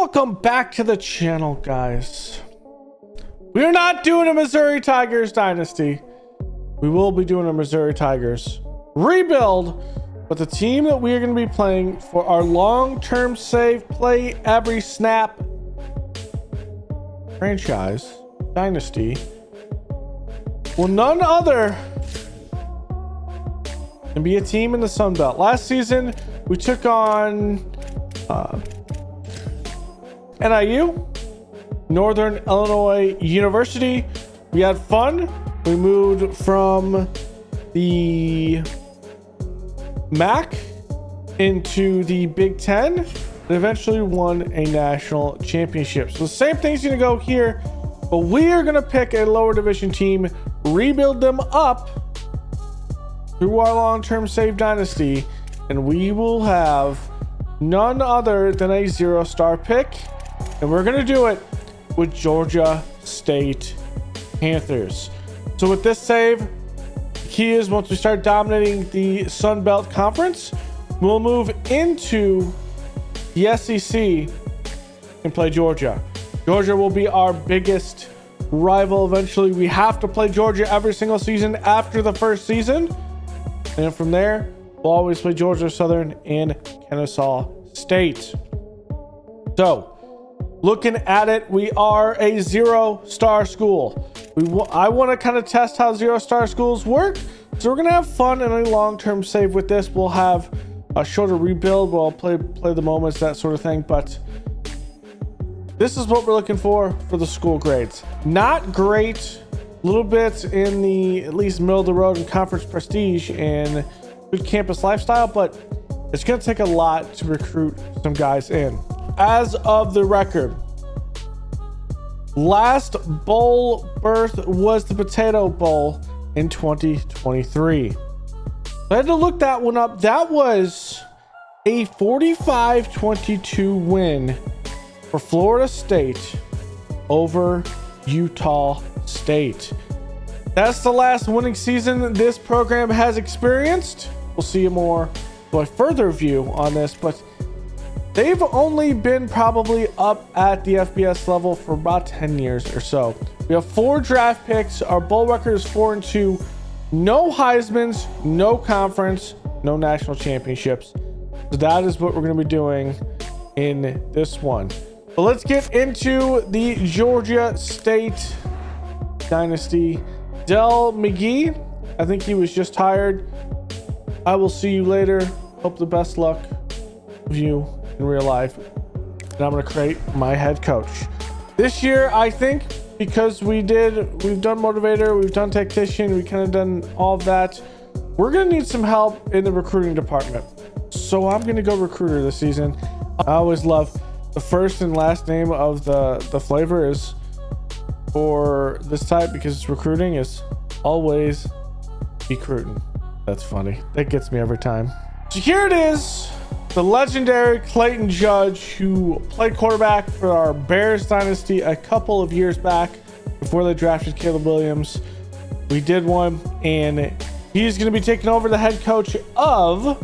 Welcome back to the channel, guys. We're not doing a Missouri Tigers Dynasty. We will be doing a Missouri Tigers rebuild, but the team that we are going to be playing for our long-term save, play every snap franchise Dynasty will none other than be a team in the Sun Belt. Last season, we took on NIU, Northern Illinois University. We had fun. We moved from the MAC into the Big Ten and eventually won a national championship. So the same thing's going to go here, but we are going to pick a lower division team, rebuild them up through our long-term save dynasty, and we will have none other than a 0-star pick. And we're going to do it with Georgia State Panthers. So with this save, the key is once we start dominating the Sun Belt Conference, we'll move into the SEC and play Georgia. Georgia will be our biggest rival eventually. We have to play Georgia every single season after the first season. And then from there, we'll always play Georgia Southern and Kennesaw State. So, looking at it, we are a 0-star school. I want to kind of test how 0-star schools work. So we're going to have fun in a long-term save with this. We'll have a shorter rebuild. We'll play the moments, that sort of thing. But this is what we're looking for the school grades. Not great. A little bit in the at least middle of the road in conference prestige and good campus lifestyle. But it's going to take a lot to recruit some guys in. As of the record, last bowl berth was the Potato Bowl in 2023. I had to look that one up. That was a 45-22 win for Florida State over Utah State. That's the last winning season this program has experienced. We'll see more a further view on this, but they've only been probably up at the FBS level for about 10 years or so. We have 4 draft picks. Our bowl record is 4-2. No Heismans, no conference, no national championships. So that is what we're going to be doing in this one. But let's get into the Georgia State Dynasty. Dell McGee, I think he was just hired. I will see you later. Hope the best luck of you in real life. And I'm going to create my head coach this year. I think because we've done motivator, we've done tactician, we kind of done all of that, we're going to need some help in the recruiting department. So I'm going to go recruiter this season. I always love the first and last name of the flavor is for this type because it's recruiting is always recruiting. That's funny. That gets me every time. So here it is. The legendary Clayton Judge, who played quarterback for our Bears dynasty a couple of years back before they drafted Caleb Williams. We did one, and he's going to be taking over the head coach of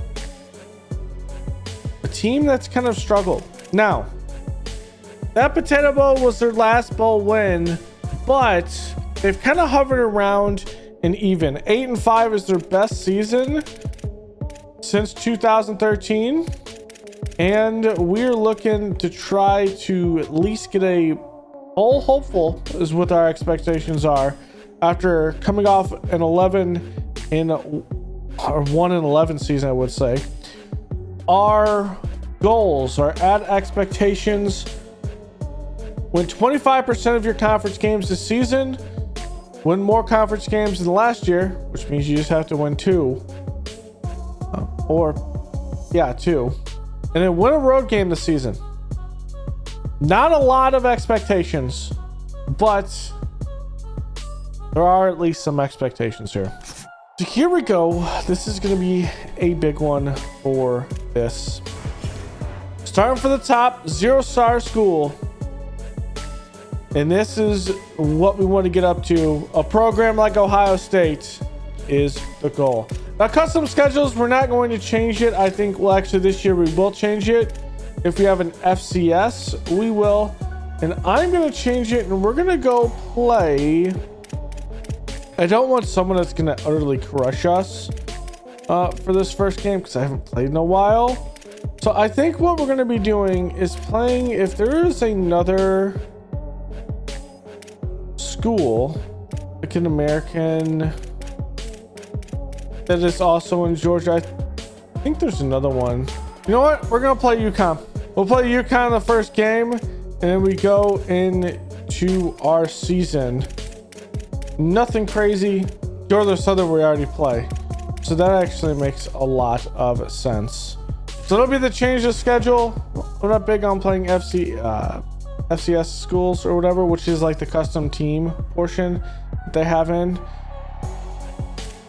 a team that's kind of struggled. Now, that Potato Bowl was their last bowl win, but they've kind of hovered around an even. 8-5 is their best season since 2013, and we're looking to try to at least get a bowl hopeful is what our expectations are after coming off an 1-11 season. I would say our goals are at expectations. Win 25% of your conference games this season, win more conference games than last year, which means you just have to win 2. 2, and then win a road game this season. Not a lot of expectations, but there are at least some expectations here. So here we go. This is going to be a big one for this. Starting from the top, 0-star school. And this is what we want to get up to. A program like Ohio State is the goal. Now, custom schedules, we're not going to change it. I think, well, actually this year we will change it. If we have an FCS, we will. And I'm going to change it, and we're going to go play. I don't want someone that's going to utterly crush us for this first game because I haven't played in a while. So I think what we're going to be doing is playing, if there is another school, like an American, that is also in Georgia. I think there's another one. You know what? We're going to play UConn. We'll play UConn in the first game, and then we go into our season. Nothing crazy. Georgia Southern we already play. So that actually makes a lot of sense. So that'll be the change of schedule. We're not big on playing FCS schools or whatever, which is like the custom team portion that they have in.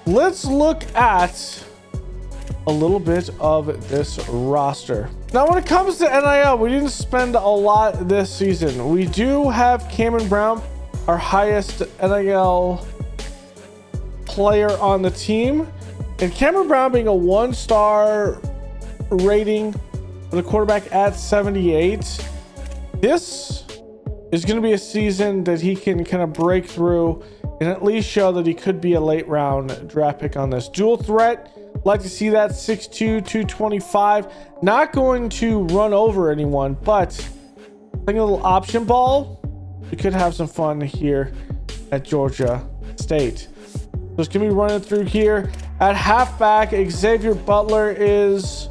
Let's look at a little bit of this roster. Now, when it comes to NIL, we didn't spend a lot this season. We do have Cameron Brown, our highest NIL player on the team. And Cameron Brown being a 1-star rating for the quarterback at 78. This is going to be a season that he can kind of break through and at least show that he could be a late round draft pick on this. Dual threat. Like to see that 6'2", 225. Not going to run over anyone, but playing a little option ball, we could have some fun here at Georgia State. So it's going to be running through here. At halfback, Xavier Butler is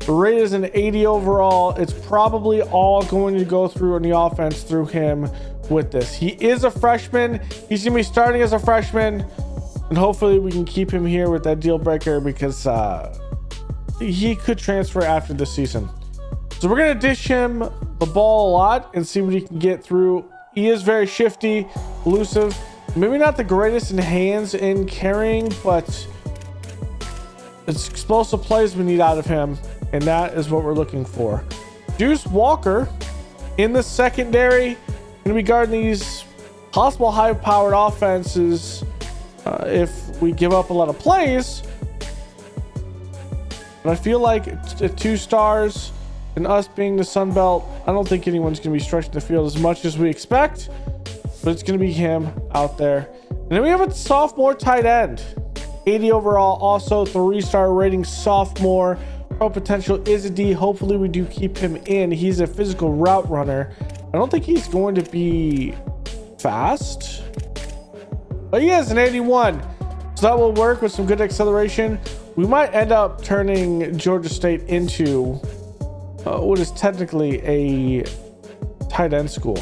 rated as an 80 overall. It's probably all going to go through in the offense through him with this. He is a freshman. He's going to be starting as a freshman. And hopefully we can keep him here with that deal breaker because he could transfer after the season. So we're going to dish him the ball a lot and see what he can get through. He is very shifty, elusive. Maybe not the greatest in hands in carrying, but it's explosive plays we need out of him. And that is what we're looking for. Deuce Walker in the secondary. Going to be guarding these possible high-powered offenses if we give up a lot of plays. But I feel like 2 stars and us being the Sun Belt, I don't think anyone's going to be stretching the field as much as we expect. But it's going to be him out there. And then we have a sophomore tight end. 80 overall, also 3-star rating sophomore. Pro potential is a D. Hopefully we do keep him in. He's a physical route runner. I don't think he's going to be fast, but he is an 81. So that will work with some good acceleration. We might end up turning Georgia State into what is technically a tight end school.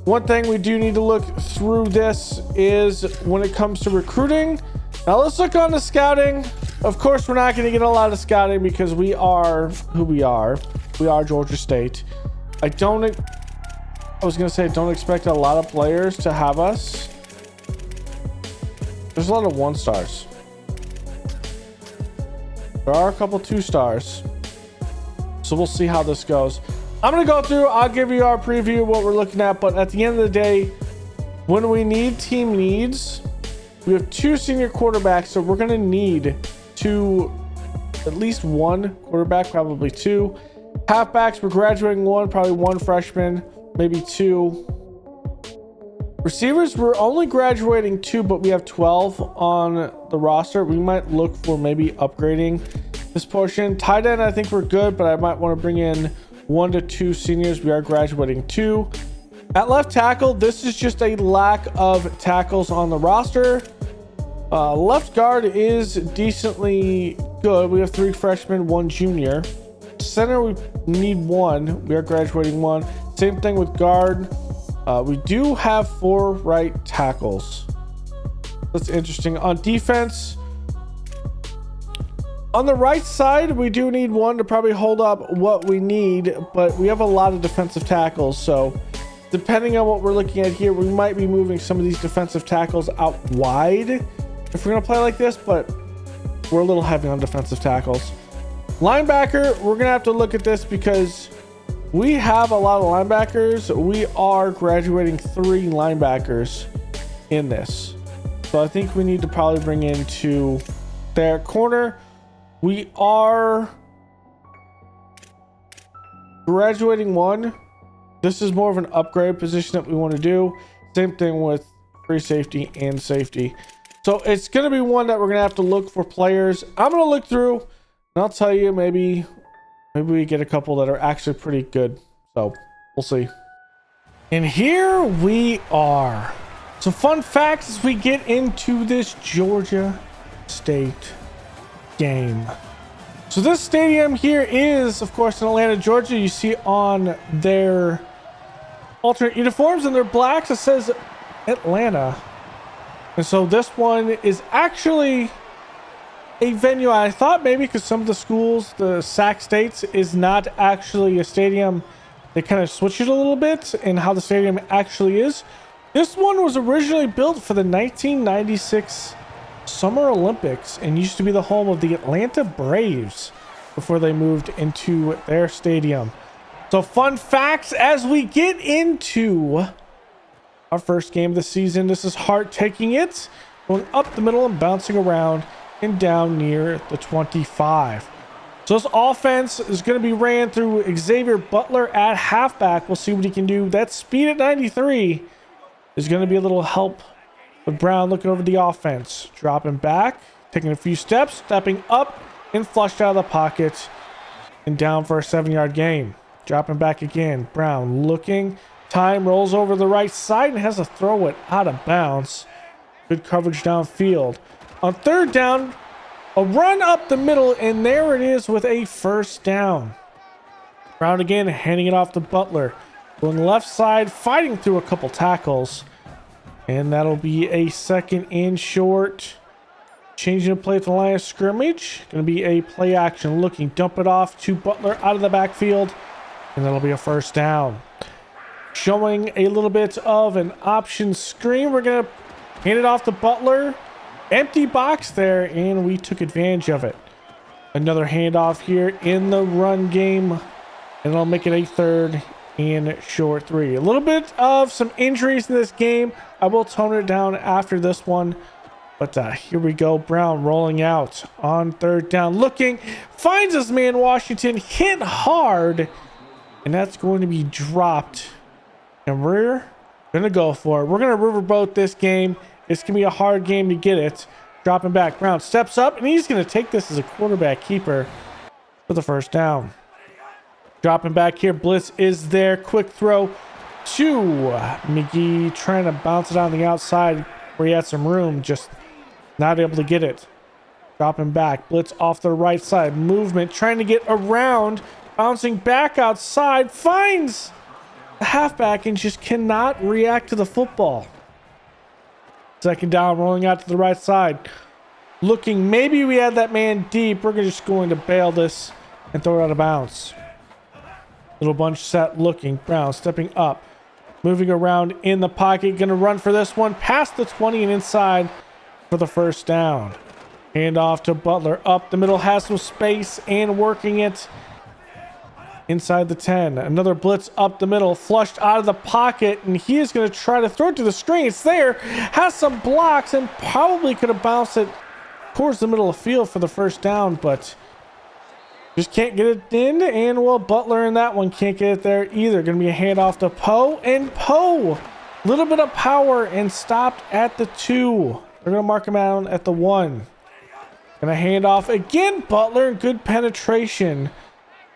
One thing we do need to look through this is when it comes to recruiting. Now let's look on the scouting. Of course, we're not going to get a lot of scouting because we are who we are. We are Georgia State. I was going to say don't expect a lot of players to have us. There's a lot of 1-stars. There are a couple 2-stars. So we'll see how this goes. I'm going to go through. I'll give you our preview of what we're looking at. But at the end of the day, when we need team needs, we have 2 senior quarterbacks. So we're going to need at least 1 quarterback, probably 2. Halfbacks, we're graduating 1, probably 1 freshman, maybe 2. Receivers, we're only graduating 2, but we have 12 on the roster. We might look for maybe upgrading this portion. Tight end, I think we're good, but I might want to bring in 1 to 2 seniors. We are graduating 2. At left tackle, this is just a lack of tackles on the roster. Left guard is decently good. We have 3 freshmen, 1 junior. Center, we need 1. We are graduating 1. Same thing with guard. We do have 4 right tackles. That's interesting. On defense, on the right side, we do need 1 to probably hold up what we need, but we have a lot of defensive tackles. So depending on what we're looking at here, we might be moving some of these defensive tackles out wide if we're going to play like this, but we're a little heavy on defensive tackles. Linebacker, we're going to have to look at this because we have a lot of linebackers. We are graduating 3 linebackers in this. So I think we need to probably bring in 2 there. Corner, we are graduating one. This is more of an upgrade position that we want to do. Same thing with free safety and safety. So it's going to be one that we're going to have to look for players. I'm going to look through and I'll tell you, maybe we get a couple that are actually pretty good. So we'll see. And here we are. Some fun facts as we get into this Georgia State game. So this stadium here is, of course, in Atlanta, Georgia. You see on their alternate uniforms and their blacks, it says Atlanta. And so this one is actually a venue. I thought maybe because some of the schools, the Sac States, is not actually a stadium. They kind of switch it a little bit in how the stadium actually is. This one was originally built for the 1996 Summer Olympics and used to be the home of the Atlanta Braves before they moved into their stadium. So fun facts as we get into our first game of the season. This is Hart taking it, going up the middle and bouncing around and down near the 25. So this offense is going to be ran through Xavier Butler at halfback. We'll see what he can do. That speed at 93 is going to be a little help with Brown looking over the offense. Dropping back, taking a few steps, stepping up, and flushed out of the pocket and down for a 7-yard gain. Dropping back again. Brown looking. Time rolls over the right side and has to throw it out of bounds. Good coverage downfield. On third down, a run up the middle, and there it is with a first down. Brown again, handing it off to Butler. Going left side, fighting through a couple tackles. And that'll be a second and short. Changing the play to the line of scrimmage. Going to be a play action looking. Dump it off to Butler out of the backfield. And that'll be a first down. Showing a little bit of an option screen. We're going to hand it off to Butler. Empty box there, and we took advantage of it. Another handoff here in the run game, and I'll make it a third and short 3. A little bit of some injuries in this game. I will tone it down after this one, but here we go. Brown rolling out on third down, looking, finds his man Washington, hit hard, and that's going to be dropped. And we're gonna go for it. We're gonna riverboat this game. It's going to be a hard game to get it. Dropping back. Brown steps up, and he's going to take this as a quarterback keeper for the first down. Dropping back here. Blitz is there. Quick throw to McGee. Trying to bounce it on the outside where he had some room. Just not able to get it. Dropping back. Blitz off the right side. Movement. Trying to get around. Bouncing back outside. Finds the halfback and just cannot react to the football. Second down, rolling out to the right side. Looking, maybe we had that man deep. We're just going to bail this and throw it out of bounds. Little bunch set looking. Brown stepping up. Moving around in the pocket. Going to run for this one. Past the 20 and inside for the first down. Hand off to Butler. Up the middle. Has some space and working it inside the 10. Another blitz up the middle, flushed out of the pocket, and he is going to try to throw it to the screen. It's there, has some blocks, and probably could have bounced it towards the middle of the field for the first down, but just can't get it in. And well, Butler in that one can't get it there either. Going to be a handoff to Poe, and Poe, little bit of power and stopped at the 2. They're going to mark him out at the 1. Going to hand off again, Butler, and good penetration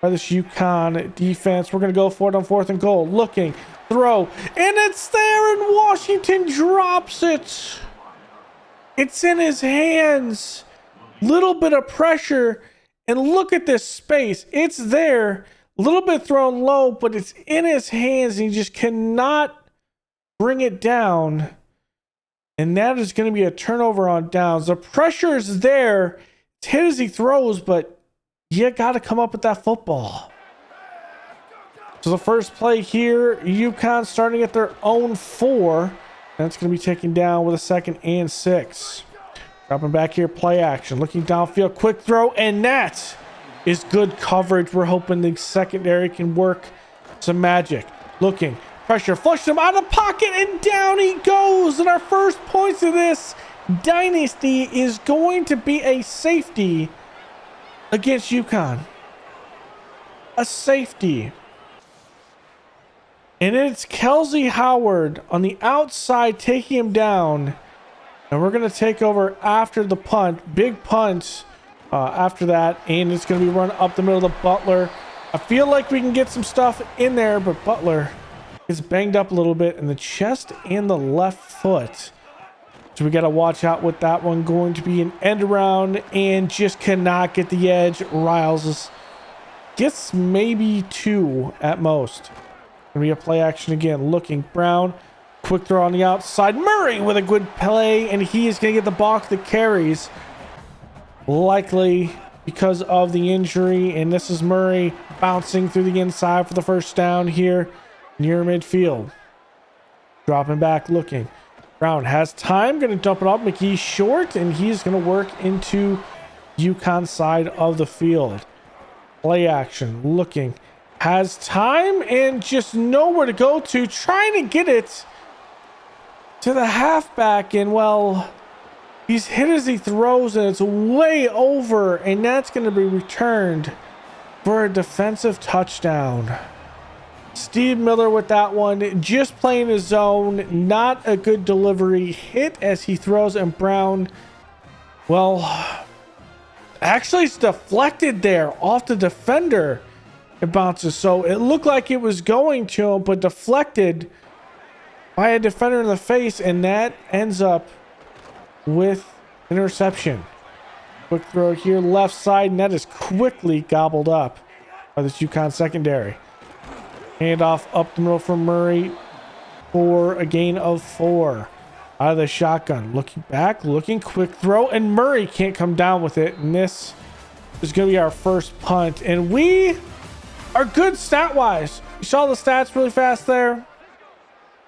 by this UConn defense. We're going to go for it on 4th and goal. Looking, throw, and it's there, and Washington drops it. It's in his hands. Little bit of pressure, and look at this space. It's there. A little bit thrown low, but it's in his hands, and he just cannot bring it down. And that is going to be a turnover on downs. The pressure is there. It's hit as he throws, but you got to come up with that football. So the first play here, UConn starting at their own 4. And it's going to be taken down with a 2nd and 6. Dropping back here, play action. Looking downfield, quick throw, and that is good coverage. We're hoping the secondary can work some magic. Looking, pressure, flushed him out of the pocket, and down he goes. And our first points of this Dynasty is going to be a safety against UConn. A safety. And it's Kelsey Howard on the outside taking him down. And we're going to take over after the punt. Big punt after that. And it's going to be run up the middle of the Butler. I feel like we can get some stuff in there, but Butler is banged up a little bit in the chest and the left foot. So we got to watch out with that one. Going to be an end around and just cannot get the edge. Riles is, gets maybe 2 at most. Gonna be a play action again. Looking Brown. Quick throw on the outside. Murray with a good play, and he is going to get the balk that carries. Likely because of the injury, and this is Murray bouncing through the inside for the first down here near midfield. Dropping back, looking. Brown has time, going to dump it up. McGee short, and he's going to work into UConn side of the field. Play action, looking. Has time and just nowhere to go to. Trying to get it to the halfback, and well, he's hit as he throws, and it's way over, and that's going to be returned for a defensive touchdown. Steve Miller with that one, just playing his zone, not a good delivery. Hit as he throws, and Brown, well, actually it's deflected there off the defender. It bounces, so it looked like it was going to him, but deflected by a defender in the face, and that ends up with interception. Quick throw here, left side, and that is quickly gobbled up by this UConn secondary. Handoff up the middle from Murray for a gain of 4. Out of the shotgun, looking back, looking, quick throw, and Murray can't come down with it, and this is going to be our first punt, and we are good stat-wise. You saw the stats really fast there.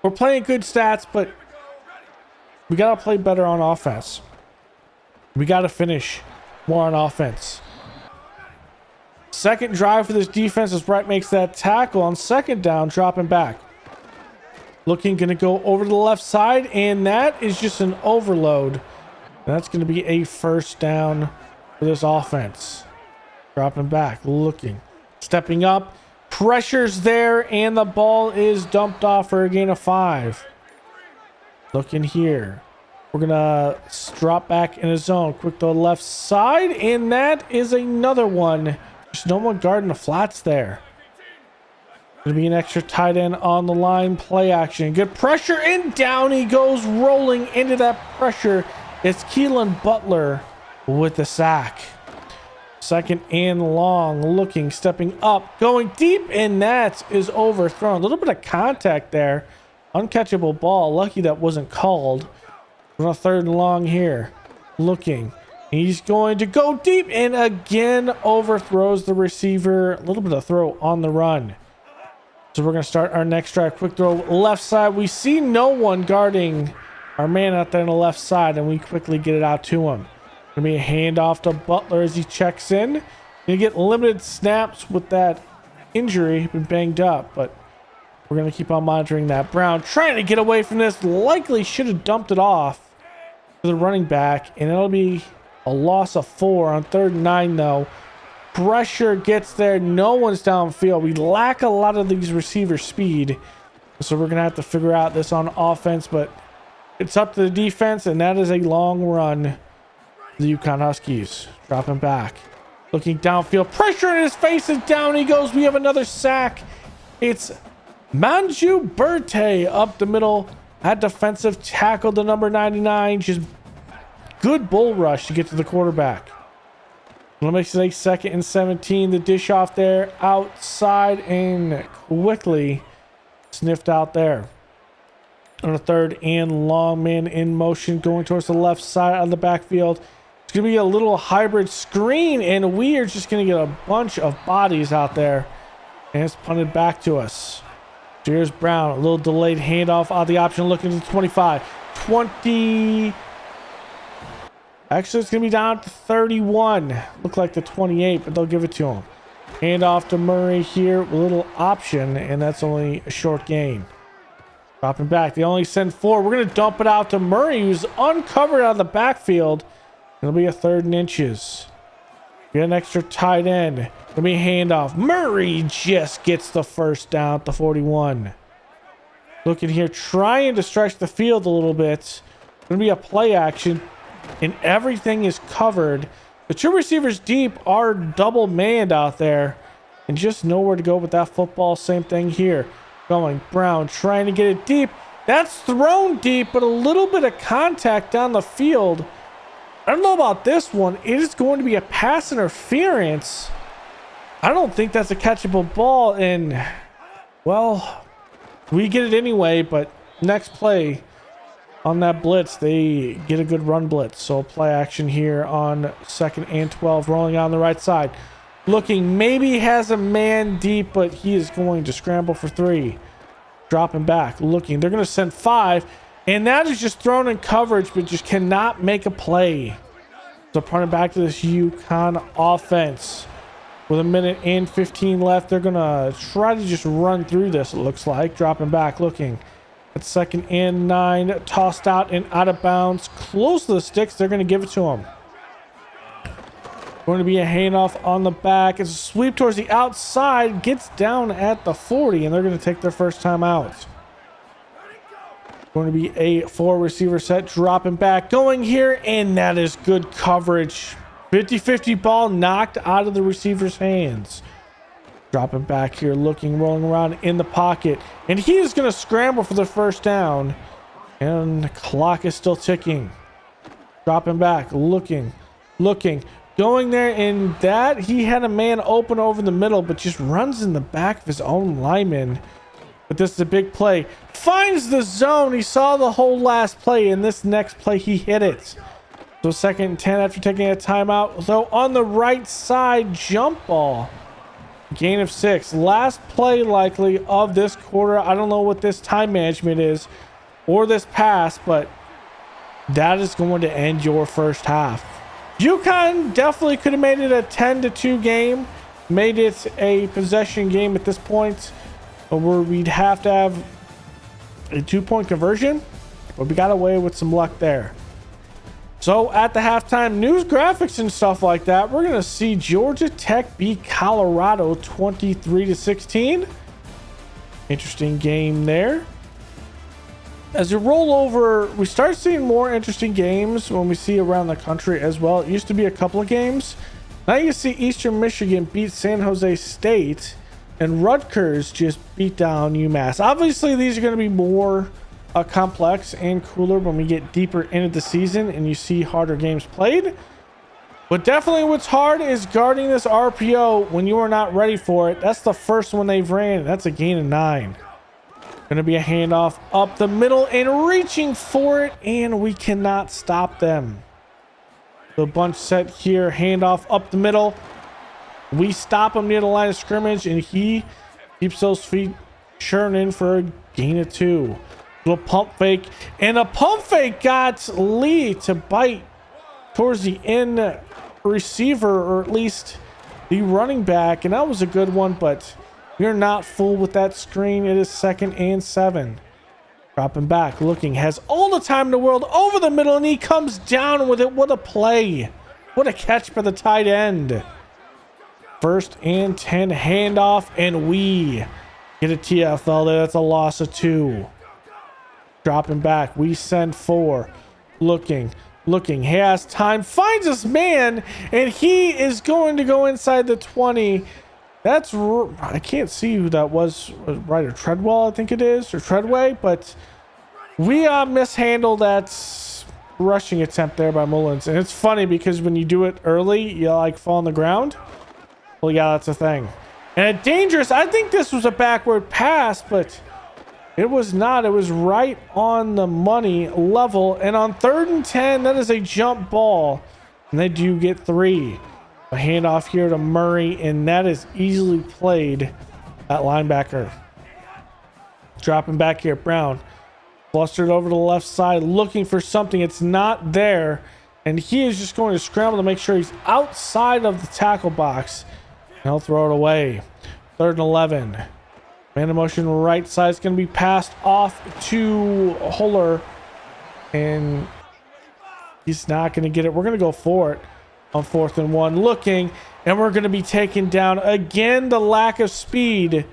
We're playing good stats, but we got to play better on offense. We got to finish more on offense. Second drive for this defense as Bright makes that tackle on second down, dropping back. Looking, going to go over to the left side, and that is just an overload. That's going to be a first down for this offense. Dropping back, looking, stepping up, pressures there, and the ball is dumped off for a gain of 5. Looking here. We're going to drop back in a zone. Quick to the left side, and that is another one. There's no one guarding the flats there. Going to be an extra tight end on the line. Play action. Good pressure, and down he goes, rolling into that pressure. It's Keelan Butler with the sack. Second and long, looking, stepping up, going deep, and that is overthrown. A little bit of contact there. Uncatchable ball. Lucky that wasn't called. On a third and long here. Looking. He's going to go deep, and again overthrows the receiver. A little bit of throw on the run. So we're going to start our next drive. Quick throw left side. We see no one guarding our man out there on the left side, and we quickly get it out to him. Going to be a handoff to Butler as he checks in. Going to get limited snaps with that injury. Been banged up, but we're going to keep on monitoring that. Brown trying to get away from this. Likely should have dumped it off to the running back, and it'll be a loss of 4 on 3rd and 9, though. Pressure gets there. No one's downfield. We lack a lot of these receiver speed, so we're going to have to figure out this on offense, but it's up to the defense, and that is a long run. The UConn Huskies dropping back, looking downfield, pressure in his face, and down he goes. We have another sack. It's Manju Berte up the middle at defensive tackle, the number 99. Just good bull rush to get to the quarterback. Makes it a 2nd and 17. The dish off there outside, and quickly sniffed out there. On a 3rd and long, man in motion going towards the left side of the backfield. It's going to be a little hybrid screen, and we are just going to get a bunch of bodies out there, and it's punted back to us. Here's Brown, a little delayed handoff out the option, looking to 25, 20. Actually, it's going to be down to 31. Look like the 28, but they'll give it to him. Handoff to Murray here, a little option, and that's only a short gain. Dropping back, they only send 4. We're going to dump it out to Murray, who's uncovered out of the backfield. It'll be a 3rd and inches. Get an extra tight end. Gonna be a handoff. Murray just gets the first down at the 41. Looking here, trying to stretch the field a little bit. Going to be a play action, and everything is covered. The two receivers deep are double manned out there, and just nowhere to go with that football. Same thing here. Going Brown, trying to get it deep. That's thrown deep, but a little bit of contact down the field. I don't know about this one. It is going to be a pass interference. I don't think that's a catchable ball, and, well, we get it anyway, but next play on that blitz, they get a good run blitz. So play action here on 2nd and 12, rolling on the right side. Looking, maybe has a man deep, but he is going to scramble for 3. Dropping back, looking. They're going to send 5, and that is just thrown in coverage, but just cannot make a play. So punting back to this UConn offense. With 1:15 left, they're going to try to just run through this, it looks like. Dropping back, looking. At 2nd and 9, tossed out and out of bounds. Close to the sticks, they're going to give it to him. Going to be a handoff on the back. It's a sweep towards the outside. Gets down at the 40, and they're going to take their first time out. Going to be a 4 receiver set. Dropping back. Going here, and that is good coverage. 50-50 ball knocked out of the receiver's hands. Dropping back here, looking, rolling around in the pocket. And he is going to scramble for the first down. And the clock is still ticking. Dropping back, looking. Going there, and that he had a man open over the middle, but just runs in the back of his own lineman. But this is a big play. Finds the zone. He saw the whole last play, and this next play he hit it. So 2nd and 10 after taking a timeout. So on the right side, jump ball. Gain of 6. Last play likely of this quarter. I don't know what this time management is or this pass, but that is going to end your first half. UConn definitely could have made it a 10-2 game. Made it a possession game at this point, where we'd have to have a 2-point conversion, but we got away with some luck there. So at the halftime news graphics and stuff like that, we're going to see Georgia Tech beat Colorado 23-16. Interesting game there. As you roll over, we start seeing more interesting games when we see around the country as well. It used to be a couple of games. Now you see Eastern Michigan beat San Jose State, and Rutgers just beat down UMass. Obviously, these are going to be more complex and cooler when we get deeper into the season and you see harder games played. But definitely what's hard is guarding this RPO when you are not ready for it. That's the first one they've ran. That's a gain of 9. Going to be a handoff up the middle and reaching for it, and we cannot stop them. The bunch set here, handoff up the middle. We stop him near the line of scrimmage, and he keeps those feet churning for a gain of 2. Little pump fake, and a pump fake got Lee to bite towards the end receiver, or at least the running back, and that was a good one, but you're not fooled with that screen. It is 2nd and 7. Dropping back, looking, has all the time in the world over the middle, and he comes down with it. What a play. What a catch by the tight end. 1st and 10, handoff, and we get a TFL there. That's a loss of 2. Dropping back, we send 4. Looking, he has time, finds his man, and he is going to go inside the 20. That's, I can't see who that was. Ryder Treadwell, I think it is, or Treadway, but we mishandled that rushing attempt there by Mullins. And it's funny because when you do it early, you like fall on the ground. Well, yeah, that's a thing. And a dangerous, I think this was a backward pass, but it was not. It was right on the money level. And on 3rd and 10, that is a jump ball. And they do get 3. A handoff here to Murray, and that is easily played at linebacker. Dropping back here, Brown. Flustered over to the left side, looking for something. It's not there. And he is just going to scramble to make sure he's outside of the tackle box. And he'll throw it away. 3rd and 11. Man in motion right side is going to be passed off to Huller. And he's not going to get it. We're going to go for it on 4th and 1. Looking, and we're going to be taken down again. The lack of speed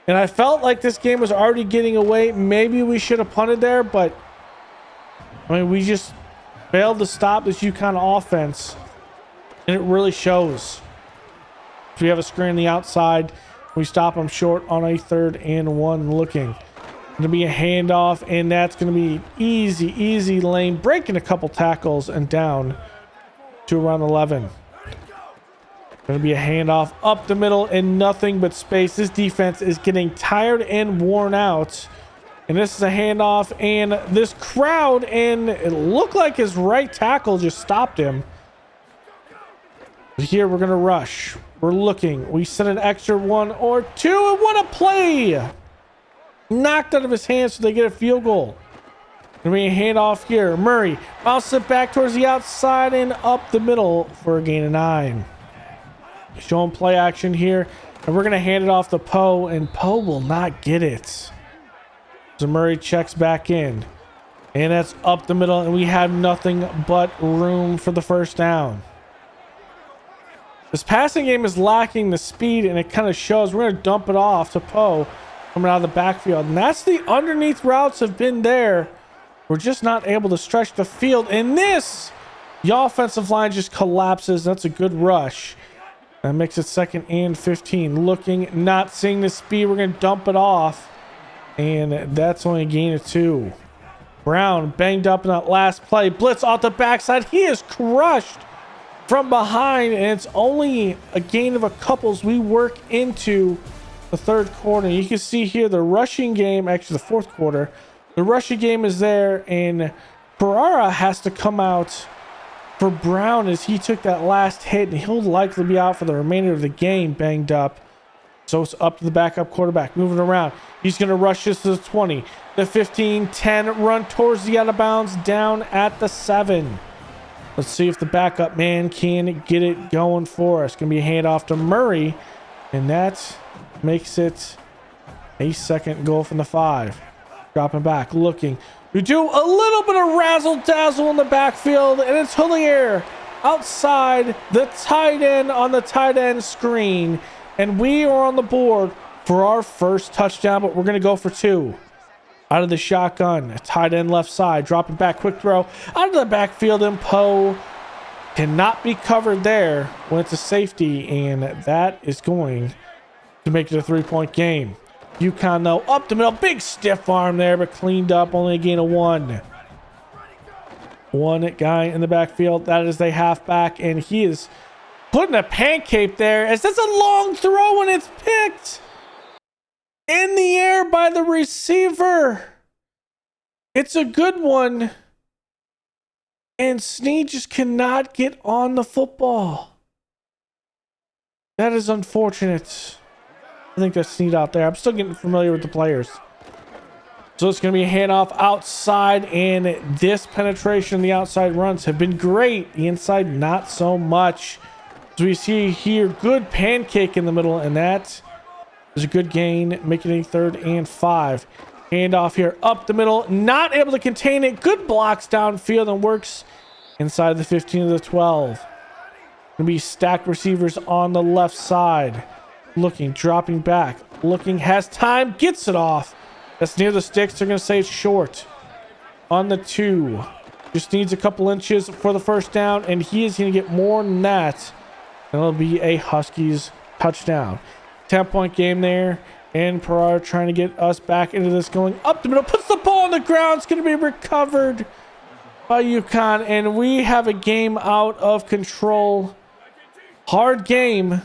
And I felt like this game was already getting away. Maybe we should have punted there, but I mean, we just failed to stop this UConn offense, and it really shows. So we have a screen on the outside. We stop them short on a 3rd and 1 looking. Going to be a handoff, and that's going to be easy lane, breaking a couple tackles and down to around 11. Going to be a handoff up the middle and nothing but space. This defense is getting tired and worn out. And this is a handoff, and this crowd, and it looked like his right tackle just stopped him. But here we're going to rush. We're looking. We send an extra 1 or 2, and what a play! Knocked out of his hands so they get a field goal. Gonna be a handoff here. Murray bounces it back towards the outside and up the middle for a gain of 9. Showing play action here, and we're gonna hand it off to Poe, and Poe will not get it. So Murray checks back in, and that's up the middle, and we have nothing but room for the first down. This passing game is lacking the speed, and it kind of shows. We're gonna dump it off to Poe coming out of the backfield, and that's the underneath routes have been there. We're just not able to stretch the field, and the offensive line just collapses. That's a good rush. That makes it 2nd and 15. Looking, not seeing the speed. We're going to dump it off, and that's only a gain of 2. Brown banged up in that last play. Blitz off the backside. He is crushed from behind, and it's only a gain of a couple as we work into the 3rd quarter. You can see here the rushing game, actually the 4th quarter, the rushing game is there, and Pereira has to come out for Brown as he took that last hit, and he'll likely be out for the remainder of the game, banged up. So it's up to the backup quarterback, moving around. He's going to rush this to the 20, the 15, 10, run towards the out of bounds, down at the 7. Let's see if the backup man can get it going for us. Going to be a handoff to Murray, and that makes it a 2nd goal from the 5. Dropping back, looking. We do a little bit of razzle-dazzle in the backfield, and it's Hillier outside the tight end on the tight end screen. And we are on the board for our first touchdown, but we're going to go for 2. Out of the shotgun, a tight end left side, dropping back, quick throw out of the backfield, and Poe cannot be covered there when it's a safety, and that is going to make it a 3-point game. UConn, though, up the middle. Big stiff arm there, but cleaned up. Only a gain of 1. One guy in the backfield. That is the halfback, and he is putting a pancake there as that's a long throw and it's picked in the air by the receiver. It's a good one, and Snead just cannot get on the football. That is unfortunate. I think that's Snead out there. I'm still getting familiar with the players. So it's going to be a handoff outside, and this penetration, the outside runs have been great. The inside, not so much. So we see here, good pancake in the middle, and that is a good gain, making it a 3rd and 5. Handoff here up the middle, not able to contain it. Good blocks downfield and works inside the 15 of the 12. Going to be stacked receivers on the left side. Looking, dropping back, looking, has time, gets it off. That's near the sticks. They're going to say it's short on the 2. Just needs a couple inches for the first down, and he is going to get more than that. And it'll be a Huskies touchdown. 10-point game there, and Pereira trying to get us back into this, going up the middle, puts the ball on the ground. It's going to be recovered by UConn, and we have a game out of control. Hard game.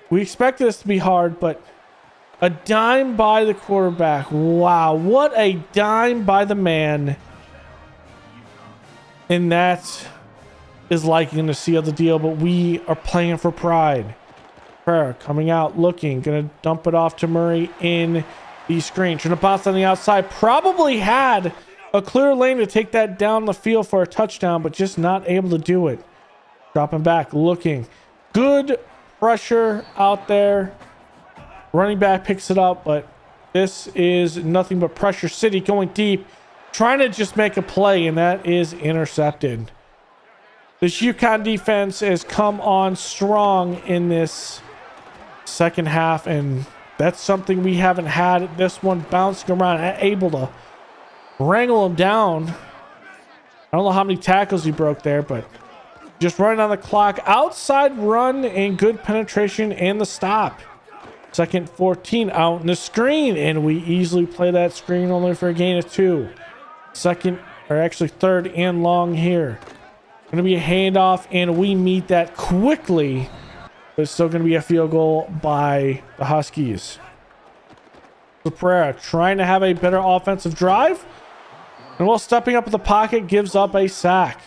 We expected this to be hard, but a dime by the quarterback. Wow, what a dime by the man. And that is likely going to seal the deal, but we are playing for pride. Prayer coming out, looking, going to dump it off to Murray in the screen. Trying to bounce on the outside. Probably had a clear lane to take that down the field for a touchdown, but just not able to do it. Dropping back, looking. Good pressure out there. Running back picks it up, but this is nothing but pressure city going deep, trying to just make a play, and that is intercepted. This UConn defense has come on strong in this second half, and That's something we haven't had. This one bouncing around, able to wrangle him down. I don't know how many tackles he broke there, but just running on the clock. Outside run and good penetration and the stop. Second 14 out in the screen, and we easily play that screen only for a gain of 2. Second, or actually third and long here. Going to be a handoff, and we meet that quickly. But it's still going to be a field goal by the Huskies. Pereira trying to have a better offensive drive. And while stepping up in the pocket, gives up a sack.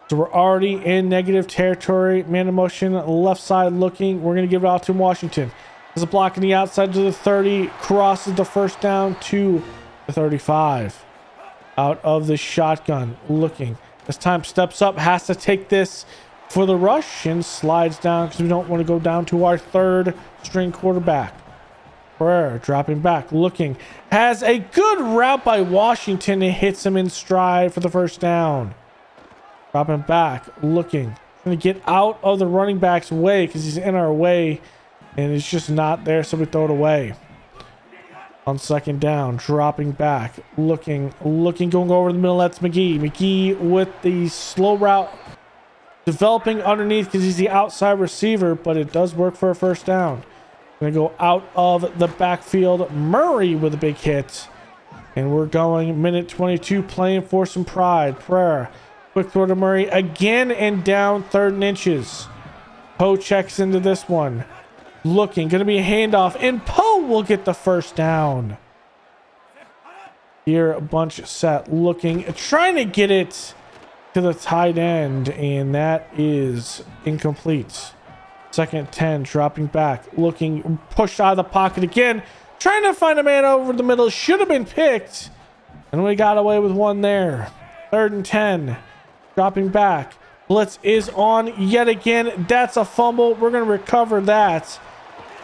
So we're already in negative territory. Man in motion, left side looking. We're going to give it out to Washington. There's a block on the outside to the 30. Crosses the first down to the 35. Out of the shotgun looking. This time steps up. Has to take this for the rush and slides down because we don't want to go down to our third string quarterback. Pereira dropping back, looking. Has a good route by Washington. It hits him in stride for the first down. Dropping back, looking. Trying to get out of the running back's way because he's in our way. And it's just not there, so we throw it away. On second down, dropping back, looking, going over the middle. That's McGee. McGee with the slow route. Developing underneath because he's the outside receiver, but it does work for a first down. Going to go out of the backfield. Murray with a big hit. And we're going minute 22, playing for some pride. Prayer. Quick throw to Murray again and down 3rd and inches. Poe checks into this one. Looking. Going to be a handoff. And Poe will get the first down. Here, a bunch set. Looking. Trying to get it to the tight end, and that is incomplete. Second 10, dropping back, looking, pushed out of the pocket again, trying to find a man over the middle. Should have been picked, and we got away with one there. 3rd and 10, dropping back. Blitz is on yet again. That's a fumble. We're going to recover that,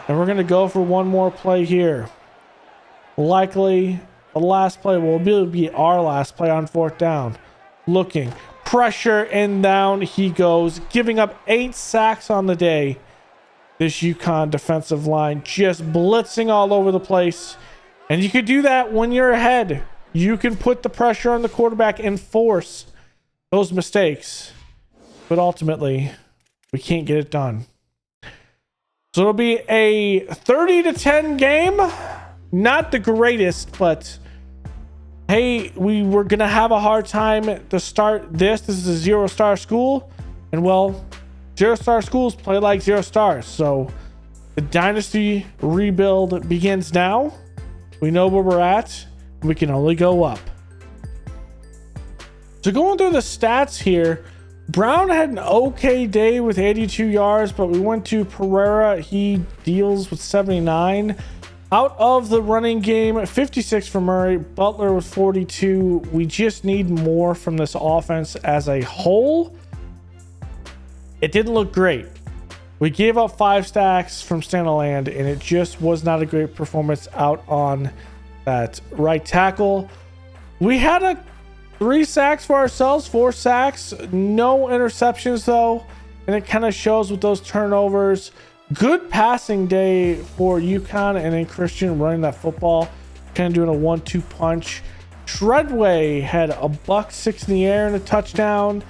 and we're going to go for one more play here. Likely the last play will be our last play on 4th down. Looking. Pressure, and down he goes, giving up 8 sacks on the day. This UConn defensive line just blitzing all over the place. And you could do that when you're ahead. You can put the pressure on the quarterback and force those mistakes. But ultimately, we can't get it done. So it'll be a 30-10 game. Not the greatest, but hey, we were going to have a hard time to start this. This is a 0-star school. And well, 0-star schools play like 0 stars. So the Dynasty rebuild begins now. We know where we're at. We can only go up. So going through the stats here, Brown had an okay day with 82 yards, but we went to Pereira. He deals with 79. Out of the running game, 56 for Murray. Butler with 42. We just need more from this offense as a whole. It didn't look great. We gave up 5 stacks from Stanaland, and it just was not a great performance out on that right tackle. We had 3 sacks for ourselves, 4 sacks. No interceptions, though. And it kind of shows with those turnovers. Good passing day for UConn, and then Christian running that football, kind of doing a 1-2 punch. Treadway had a $106 in the air and a touchdown.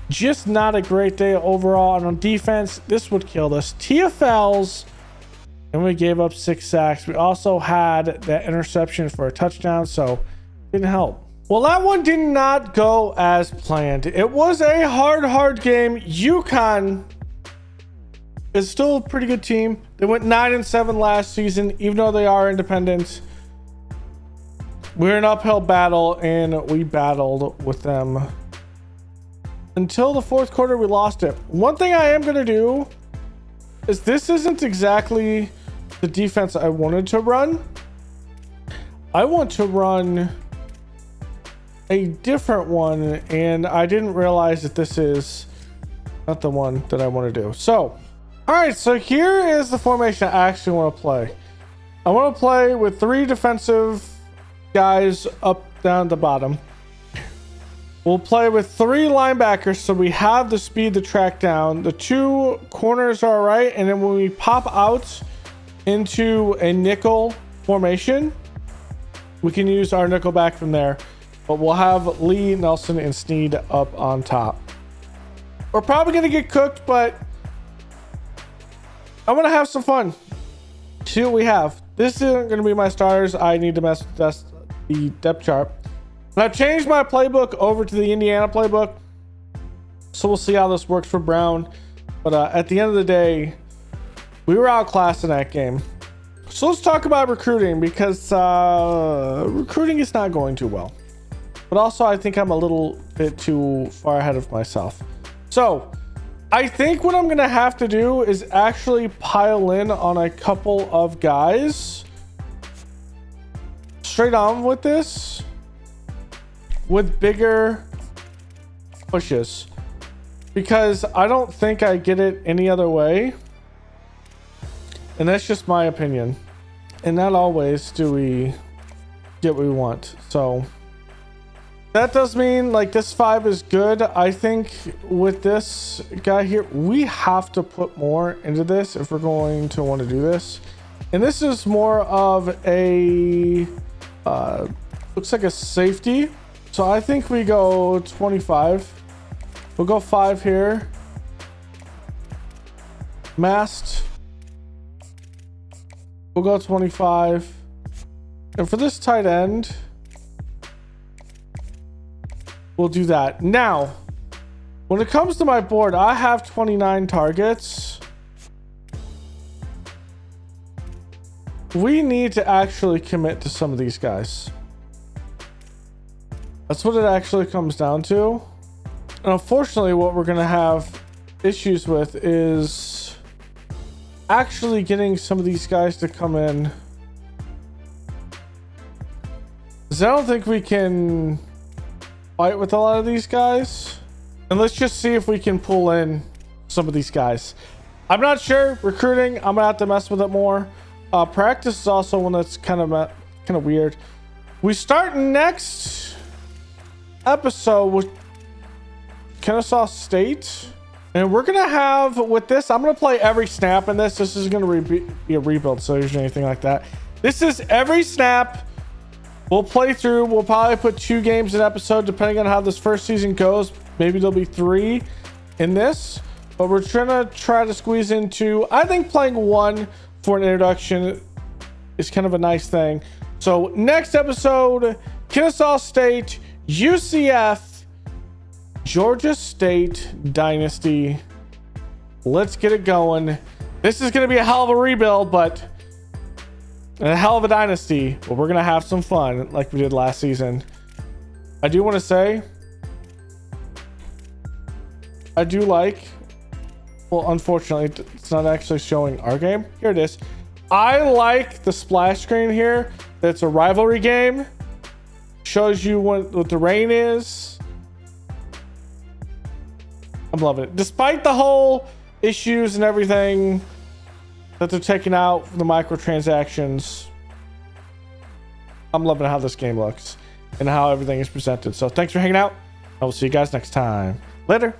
Just not a great day overall. And on defense, this would kill us. TFLs, and we gave up 6 sacks. We also had that interception for a touchdown, so didn't help. Well, that one did not go as planned. It was a hard game. UConn is still a pretty good team. They went 9-7 last season, even though they are independent. We're an uphill battle, and we battled with them until the 4th quarter. We lost it. One thing I am going to do is, this isn't exactly the defense I wanted to run. I want to run a different one, and I didn't realize that this is not the one that I want to do. So all right, so here is the formation I actually want to play. I want to play with 3 defensive guys up, down, the bottom. We'll play with 3 linebackers, so we have the speed to track down. The 2 corners are all right, and then when we pop out into a nickel formation, we can use our nickel back from there. But we'll have Lee, Nelson, and Snead up on top. We're probably going to get cooked, but I'm going to have some fun. See what we have. This isn't going to be my starters. I need to mess with the depth chart. And I've changed my playbook over to the Indiana playbook. So we'll see how this works for Brown. But at the end of the day, we were outclassed in that game. So let's talk about recruiting, because recruiting is not going too well. But also, I think I'm a little bit too far ahead of myself. So I think what I'm going to have to do is actually pile in on a couple of guys straight on with this, with bigger pushes, because I don't think I get it any other way. And that's just my opinion. And not always do we get what we want. So that does mean like this 5 is good. I think with this guy here, we have to put more into this if we're going to want to do this. And this is more of a, looks like a safety. So I think we go 25. We'll go 5 here. Mast. We'll go 25. And for this tight end, we'll do that. Now, when it comes to my board, I have 29 targets. We need to actually commit to some of these guys. That's what it actually comes down to. And unfortunately, what we're going to have issues with is actually getting some of these guys to come in. Because I don't think we can fight with a lot of these guys. And let's just see if we can pull in some of these guys. I'm not sure. Recruiting, I'm gonna have to mess with it more. Practice is also one that's kind of weird. We start next episode with Kennesaw State, and we're gonna have with this, I'm gonna play every snap in this. This is gonna be a rebuild series or anything like that. This is every snap. We'll play through. We'll probably put 2 games an episode depending on how this first season goes. Maybe there'll be 3 in this, but we're try to squeeze into, I think playing 1 for an introduction is kind of a nice thing. So next episode, Kennesaw State, UCF, Georgia State Dynasty. Let's get it going. This is going to be a hell of a rebuild, but a hell of a dynasty. But we're going to have some fun like we did last season. I do want to say, I do like, well, unfortunately, it's not actually showing our game. Here it is. I like the splash screen here. That's a rivalry game. Shows you what the rain is. I'm loving it. Despite the whole issues and everything that they're taking out for the microtransactions, I'm loving how this game looks and how everything is presented. So thanks for hanging out. I will see you guys next time. Later.